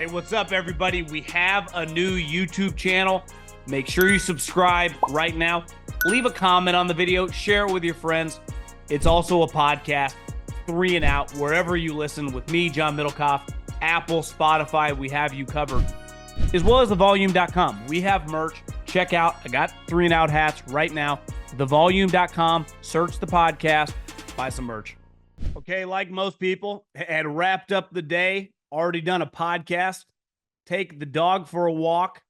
Hey, what's up, everybody? We have a new YouTube channel. Make sure you subscribe right now. Leave a comment on the video. Share it with your friends. It's also a podcast, 3 and Out, wherever you listen with me, John Middlekauff, Apple, Spotify. We have you covered, as well as thevolume.com. We have merch. Check out. I got 3 and Out hats right now. Thevolume.com. Search the podcast. Buy some merch. Okay, like most people, had wrapped up the day. Already done a podcast. Take the dog for a walk.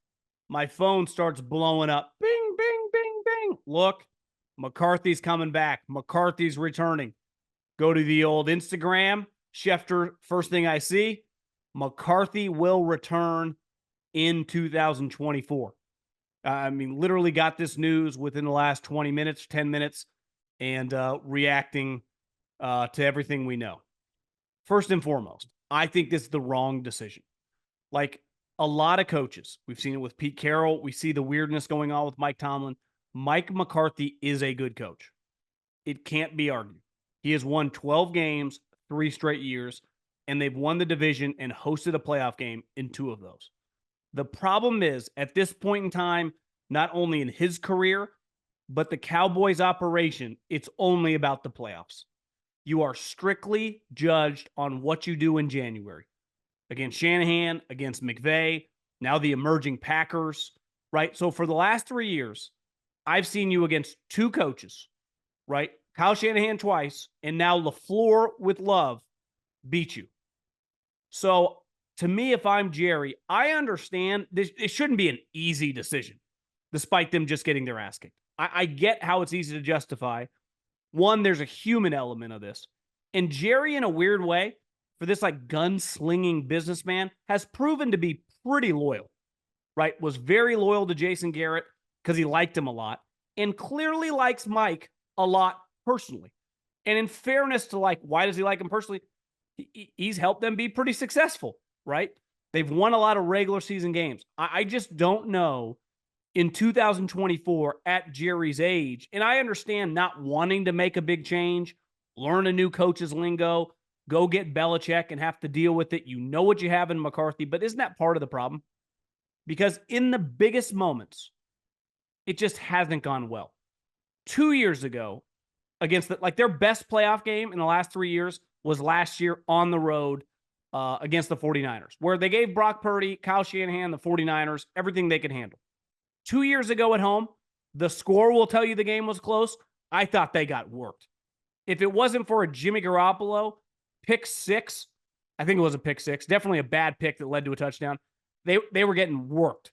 My phone starts blowing up. Bing, bing, bing, bing. Look, McCarthy's coming back. McCarthy's returning. Go to the old Instagram. Schefter, first thing I see, McCarthy will return in 2024. Literally got this news within the last 20 minutes, 10 minutes, and reacting to everything we know. First and foremost, I think this is the wrong decision. Like a lot of coaches, we've seen it with Pete Carroll. We see the weirdness going on with Mike Tomlin. Mike McCarthy is a good coach. It can't be argued. He has won 12 games, 3 straight years, and they've won the division and hosted a playoff game in 2 of those. The problem is, at this point in time, not only in his career, but the Cowboys operation, it's only about the playoffs. You are strictly judged on what you do in January against Shanahan, against McVay, now the emerging Packers, right? So for the last 3 years, I've seen you against 2 coaches, right? Kyle Shanahan twice, and now LaFleur with Love beat you. So to me, if I'm Jerry, I understand this. It shouldn't be an easy decision, despite them just getting their ass kicked. I get how it's easy to justify. One, there's a human element of this. And Jerry, in a weird way, for this like gunslinging businessman, has proven to be pretty loyal, right? Was very loyal to Jason Garrett because he liked him a lot and clearly likes Mike a lot personally. And in fairness to like, why does he like him personally? He's helped them be pretty successful, right? They've won a lot of regular season games. I just don't know in 2024 at Jerry's age, and I understand not wanting to make a big change, learn a new coach's lingo, go get Belichick and have to deal with it. You know what you have in McCarthy, but isn't that part of the problem? Because in the biggest moments, it just hasn't gone well. 2 years ago, against their best playoff game in the last 3 years was last year on the road against the 49ers, where they gave Brock Purdy, Kyle Shanahan, the 49ers, everything they could handle. 2 years ago at home, the score will tell you the game was close. I thought they got worked. If it wasn't for a Jimmy Garoppolo pick 6, I think it was a pick 6, definitely a bad pick that led to a touchdown, they were getting worked.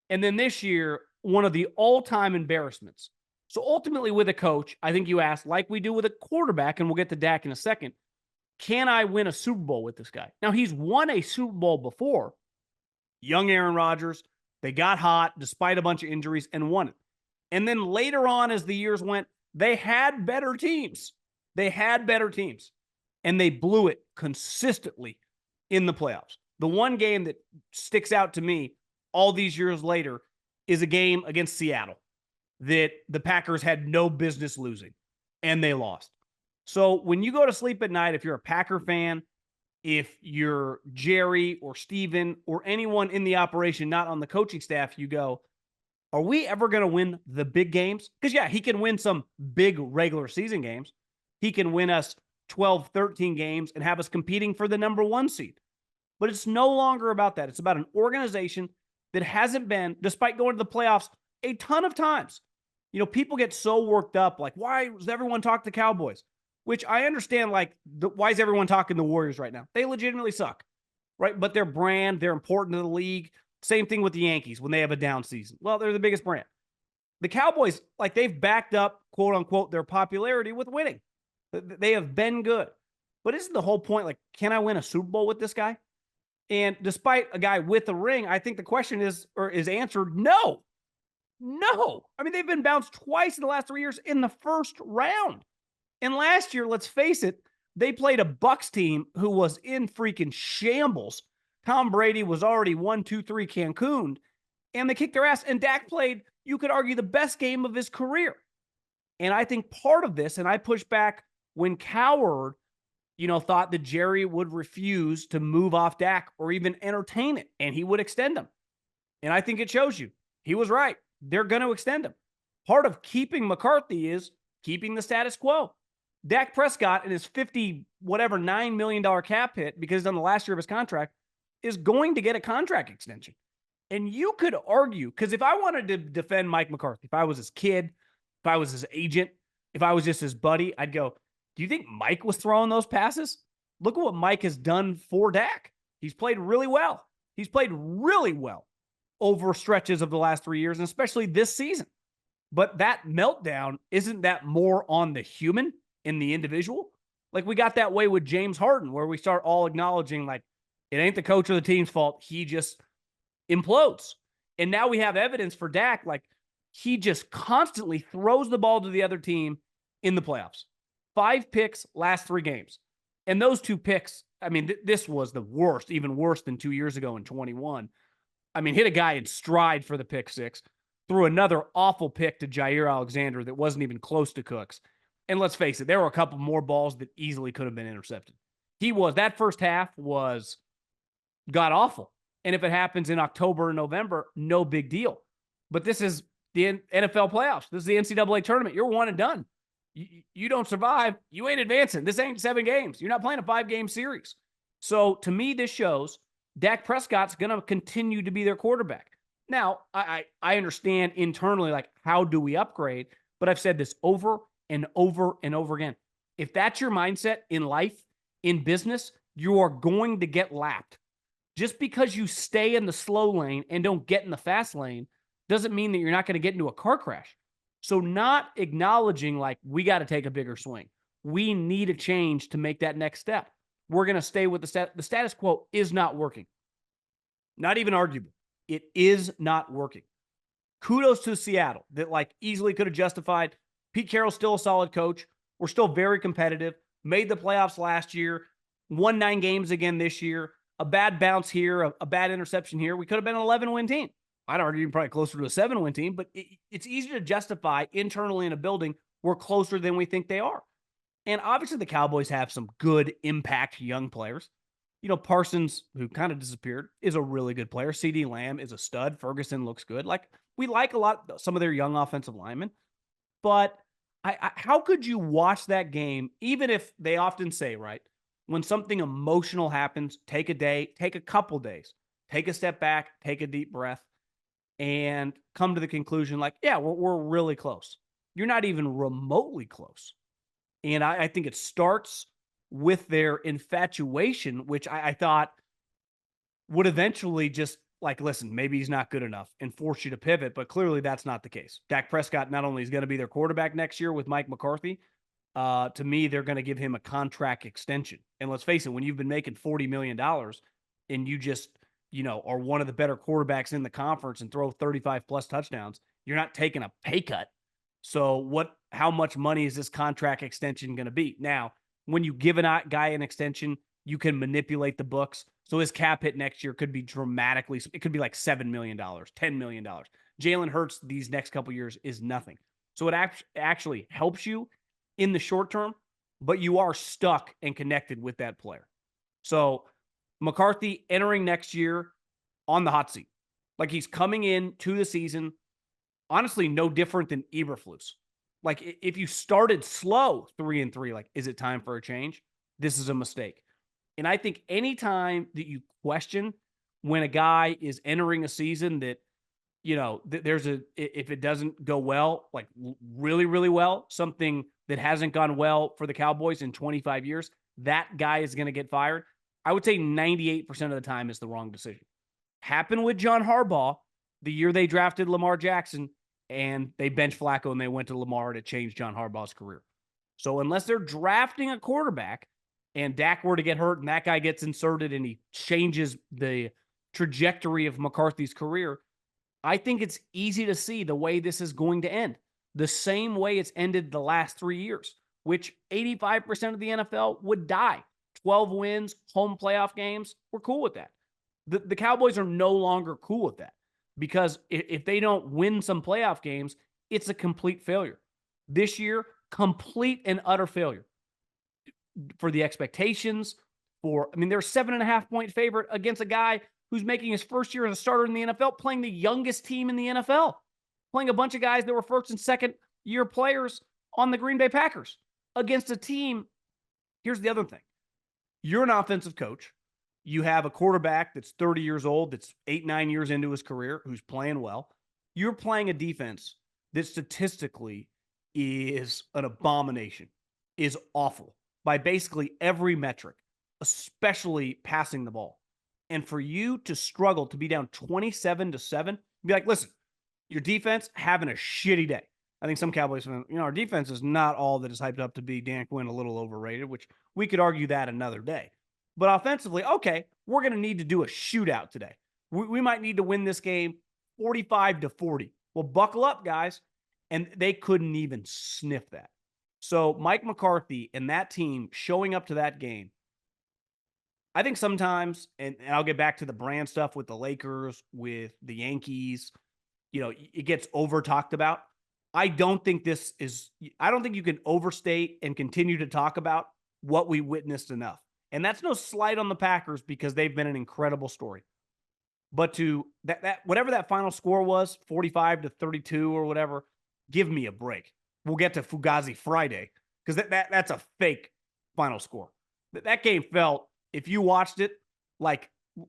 And then this year, one of the all-time embarrassments. So ultimately with a coach, I think you asked, like we do with a quarterback, and we'll get to Dak in a second, can I win a Super Bowl with this guy? Now, he's won a Super Bowl before. Young Aaron Rodgers. They got hot despite a bunch of injuries and won it. And then later on, as the years went, they had better teams. And they blew it consistently in the playoffs. The one game that sticks out to me all these years later is a game against Seattle that the Packers had no business losing, and they lost. So when you go to sleep at night, if you're a Packer fan, if you're Jerry or Steven or anyone in the operation, not on the coaching staff, you go, are we ever going to win the big games? Because, yeah, he can win some big regular season games. He can win us 12, 13 games and have us competing for the number 1 seed. But it's no longer about that. It's about an organization that hasn't been, despite going to the playoffs a ton of times. You know, people get so worked up, like, why does everyone talk to Cowboys? Which I understand, like, why is everyone talking the Warriors right now? They legitimately suck, right? But their brand, they're important to the league. Same thing with the Yankees when they have a down season. Well, they're the biggest brand. The Cowboys, like, they've backed up, quote unquote, their popularity with winning. They have been good. But isn't the whole point, like, can I win a Super Bowl with this guy? And despite a guy with a ring, I think the question is answered no. No. I mean, they've been bounced twice in the last 3 years in the first round. And last year, let's face it, they played a Bucs team who was in freaking shambles. Tom Brady was already 1-2-3 Cancun, and they kicked their ass. And Dak played, you could argue, the best game of his career. And I think part of this, and I push back when Cowherd thought that Jerry would refuse to move off Dak or even entertain it, and he would extend him. And I think it shows you he was right. They're going to extend him. Part of keeping McCarthy is keeping the status quo. Dak Prescott and his $9 million cap hit because he's on the last year of his contract is going to get a contract extension. And you could argue, because if I wanted to defend Mike McCarthy, if I was his kid, if I was his agent, if I was just his buddy, I'd go, do you think Mike was throwing those passes? Look at what Mike has done for Dak. He's played really well. He's played really well over stretches of the last 3 years, and especially this season. But that meltdown, isn't that more on the human in the individual? Like we got that way with James Harden, where we start all acknowledging like it ain't the coach or the team's fault. He just implodes. And now we have evidence for Dak. Like he just constantly throws the ball to the other team in the playoffs. 5 picks last 3 games. And those 2 picks, I mean, this was the worst, even worse than 2 years ago in 21. I mean, hit a guy in stride for the pick 6, threw another awful pick to Jair Alexander that wasn't even close to Cooks. And let's face it, there were a couple more balls that easily could have been intercepted. That first half was god awful. And if it happens in October and November, no big deal. But this is the NFL playoffs. This is the NCAA tournament. You're one and done. You don't survive, you ain't advancing. This ain't 7 games. You're not playing a 5-game series. So to me, this shows Dak Prescott's going to continue to be their quarterback. Now, I understand internally, like, how do we upgrade? But I've said this over and over and over again. If that's your mindset in life, in business, you are going to get lapped. Just because you stay in the slow lane and don't get in the fast lane doesn't mean that you're not going to get into a car crash. So not acknowledging like we got to take a bigger swing. We need a change to make that next step. We're going to stay with the status quo is not working. Not even arguable. It is not working. Kudos to Seattle that like easily could have justified. Pete Carroll's still a solid coach. We're still very competitive. Made the playoffs last year. Won 9 games again this year. A bad bounce here, a bad interception here. We could have been an 11-win team. I'd argue probably closer to a 7-win team, but it's easy to justify internally in a building we're closer than we think they are. And obviously the Cowboys have some good impact young players. Parsons, who kind of disappeared, is a really good player. CeeDee Lamb is a stud. Ferguson looks good. Like, we like a lot some of their young offensive linemen. But how could you watch that game, even if they often say, right, when something emotional happens, take a day, take a couple days, take a step back, take a deep breath, and come to the conclusion like, yeah, we're really close. You're not even remotely close. And I think it starts with their infatuation, which I thought would eventually just like, listen, maybe he's not good enough and force you to pivot, but clearly that's not the case. Dak Prescott not only is going to be their quarterback next year with Mike McCarthy, to me, they're going to give him a contract extension. And let's face it, when you've been making $40 million and you just, are one of the better quarterbacks in the conference and throw 35 plus touchdowns, you're not taking a pay cut. So how much money is this contract extension going to be? Now, when you give a guy an extension, you can manipulate the books. So his cap hit next year could be dramatically, it could be like $7 million, $10 million. Jalen Hurts these next couple years is nothing. So it actually helps you in the short term, but you are stuck and connected with that player. So McCarthy entering next year on the hot seat. Like he's coming in to the season, honestly, no different than Eberflus. Like if you started slow 3-3, like, is it time for a change? This is a mistake. And I think anytime that you question when a guy is entering a season that, if it doesn't go well, like really, really well, something that hasn't gone well for the Cowboys in 25 years, that guy is going to get fired. I would say 98% of the time is the wrong decision. Happened with John Harbaugh the year they drafted Lamar Jackson and they benched Flacco and they went to Lamar to change John Harbaugh's career. So unless they're drafting a quarterback and Dak were to get hurt and that guy gets inserted and he changes the trajectory of McCarthy's career, I think it's easy to see the way this is going to end. The same way it's ended the last 3 years, which 85% of the NFL would die. 12 wins, home playoff games, we're cool with that. The Cowboys are no longer cool with that because if they don't win some playoff games, it's a complete failure. This year, complete and utter failure. for the expectations. They're a 7.5-point favorite against a guy who's making his first year as a starter in the NFL, playing the youngest team in the NFL, playing a bunch of guys that were first and second year players on the Green Bay Packers against a team. Here's the other thing. You're an offensive coach. You have a quarterback that's 30 years old, that's 8-9 years into his career, who's playing well. You're playing a defense that statistically is an abomination, is awful by basically every metric, especially passing the ball. And for you to struggle to be down 27-7, be like, listen, your defense having a shitty day. I think some Cowboys fans, our defense is not all that is hyped up to be. Dan Quinn a little overrated, which we could argue that another day. But offensively, okay, we're going to need to do a shootout today. We might need to win this game 45-40. Well, buckle up, guys. And they couldn't even sniff that. So Mike McCarthy and that team showing up to that game, I think sometimes, and I'll get back to the brand stuff with the Lakers, with the Yankees, it gets over talked about. I don't think you can overstate and continue to talk about what we witnessed enough. And that's no slight on the Packers because they've been an incredible story. But to that whatever that final score was, 45-32 or whatever, give me a break. We'll get to Fugazi Friday because that's a fake final score. That game felt, if you watched it, like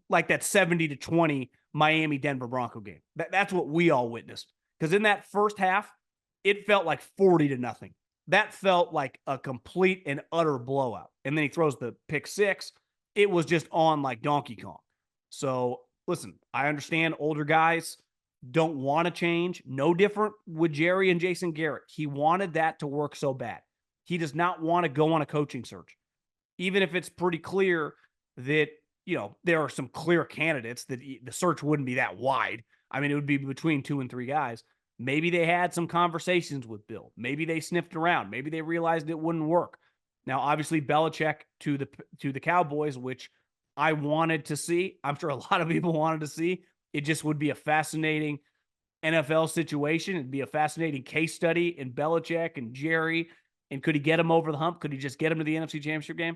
that 70-20 Miami-Denver Bronco game. That's what we all witnessed. Because in that first half, it felt like 40-0. That felt like a complete and utter blowout. And then he throws the pick six. It was just on like Donkey Kong. So listen, I understand older guys don't want to change. No different with Jerry and Jason Garrett. He wanted that to work so bad. He does not want to go on a coaching search. Even if it's pretty clear that, there are some clear candidates that the search wouldn't be that wide. It would be between 2 and 3 guys. Maybe they had some conversations with Bill. Maybe they sniffed around. Maybe they realized it wouldn't work. Now, obviously, Belichick to the Cowboys, which I wanted to see. I'm sure a lot of people wanted to see. It just would be a fascinating NFL situation. It'd be a fascinating case study in Belichick and Jerry. And could he get him over the hump? Could he just get him to the NFC Championship game?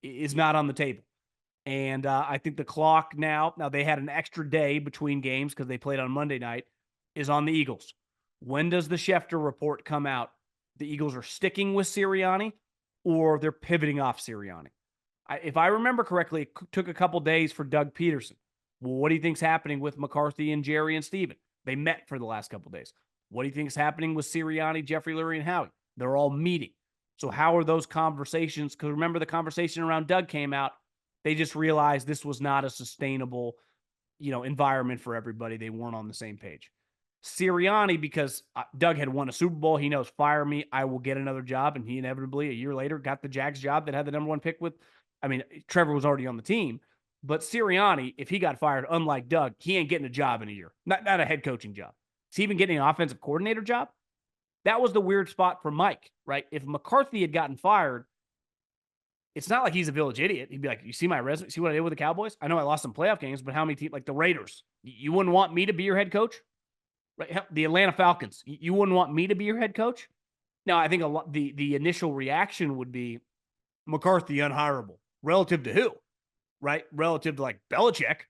Is not on the table. And I think the clock now they had an extra day between games because they played on Monday night, is on the Eagles. When does the Schefter report come out? The Eagles are sticking with Sirianni or they're pivoting off Sirianni? If I remember correctly, it took a couple days for Doug Peterson. Well, what do you think's happening with McCarthy and Jerry and Steven? They met for the last couple days. What do you think's happening with Sirianni, Jeffrey Lurie, and Howie? They're all meeting. So how are those conversations? Because remember, the conversation around Doug came out. They just realized this was not a sustainable, environment for everybody. They weren't on the same page. Sirianni, because Doug had won a Super Bowl, he knows, fire me, I will get another job. And he inevitably, a year later, got the Jags job that had the number 1 pick with. Trevor was already on the team. But Sirianni, if he got fired, unlike Doug, he ain't getting a job in a year. Not a head coaching job. Is he even getting an offensive coordinator job? That was the weird spot for Mike, right? If McCarthy had gotten fired, it's not like he's a village idiot. He'd be like, you see my resume? See what I did with the Cowboys? I know I lost some playoff games, but how many teams, like the Raiders, you wouldn't want me to be your head coach? Right? The Atlanta Falcons, you wouldn't want me to be your head coach? Now, I think the initial reaction would be McCarthy unhireable. Relative to who? Right? Relative to like Belichick.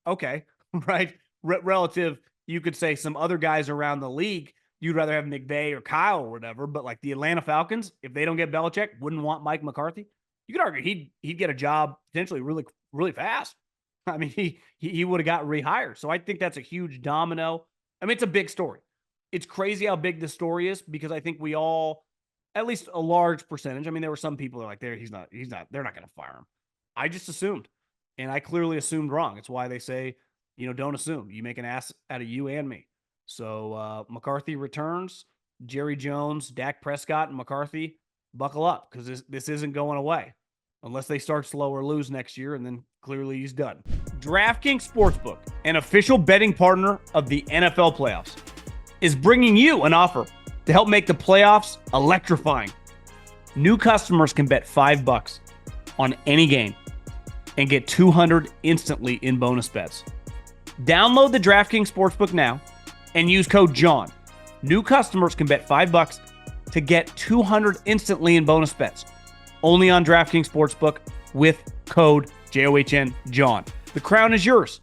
Okay. Right? Relative, you could say some other guys around the league. You'd rather have McVay or Kyle or whatever, but like the Atlanta Falcons, if they don't get Belichick, wouldn't want Mike McCarthy. You could argue he'd get a job potentially really, really fast. He would have got rehired. So I think that's a huge domino. It's a big story. It's crazy how big this story is because I think we all, at least a large percentage. There were some people that are like, he's not, they're not going to fire him. I just assumed, and I clearly assumed wrong. It's why they say, don't assume. You make an ass out of you and me. So McCarthy returns. Jerry Jones, Dak Prescott, and McCarthy, buckle up because this isn't going away unless they start slow or lose next year, and then clearly he's done. DraftKings Sportsbook, an official betting partner of the NFL playoffs, is bringing you an offer to help make the playoffs electrifying. New customers can bet $5 on any game and get $200 instantly in bonus bets. Download the DraftKings Sportsbook now and use code JOHN. New customers can bet $5 to get $200 instantly in bonus bets. only on DraftKings Sportsbook with code JOHN John. The crown is yours.